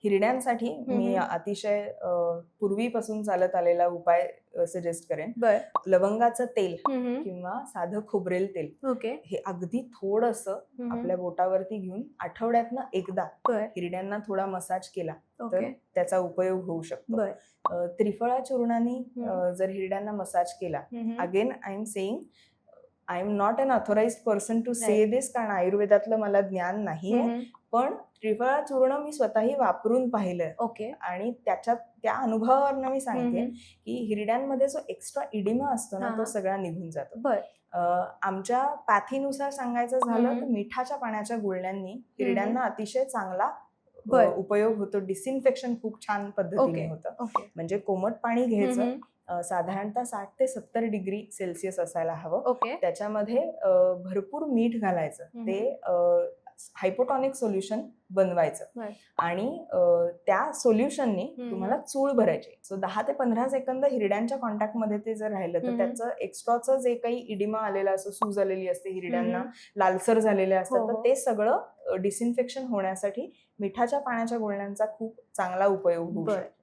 हिरड्यांसाठी मी अतिशय पूर्वीपासून चालत आलेला उपाय सजेस्ट करेन. लवंगाचं तेल किंवा साधं खोबरेल तेल हे अगदी थोडंसं आपल्या बोटावरती घेऊन आठवड्यातनं एकदा हिरड्यांना थोडा मसाज केला तर त्याचा उपयोग होऊ शकतो. त्रिफळा चूर्णाने जर हिरड्यांना मसाज केला, again I am saying I am not an authorised person to say this, कारण आयुर्वेदातलं मला ज्ञान नाहीये, पण त्रिफळा चूर्ण मी स्वतःही वापरून पाहिलंय आणि त्या अनुभवावरनं मी सांगते की हिरड्यांमध्ये जो एक्स्ट्रा इडिमा असतो ना तो सगळा निघून जातो. आमच्या पॅथीनुसार सांगायचं झालं तर मिठाच्या पाण्याच्या गुळण्यांनी हिरड्यांना अतिशय चांगला उपयोग होतो. डिसइन्फेक्शन खूप छान पद्धतीने होतं. म्हणजे कोमट पाणी घ्यायचं, साधारणतः 60 ते 70 डिग्री सेल्सिअस असायला हवं. त्याच्यामध्ये भरपूर मीठ घालायचं, ते हायपोटॉनिक सोल्युशन बनवायचं आणि त्या सोल्युशननी तुम्हाला चूळ भरायची. सो 10 ते 15 सेकंद हिरड्यांच्या कॉन्टॅक्टमध्ये ते जर राहिलं तर त्याचं एक्स्ट्राचं जे काही इडिमा आलेला असतो, सूज आलेली असते, हिरड्यांना लालसर झालेल्या असतात, तर ते सगळं डिसइन्फेक्शन होण्यासाठी मिठाच्या पाण्याच्या गुळण्यांचा खूप चांगला उपयोग होऊ शकतो.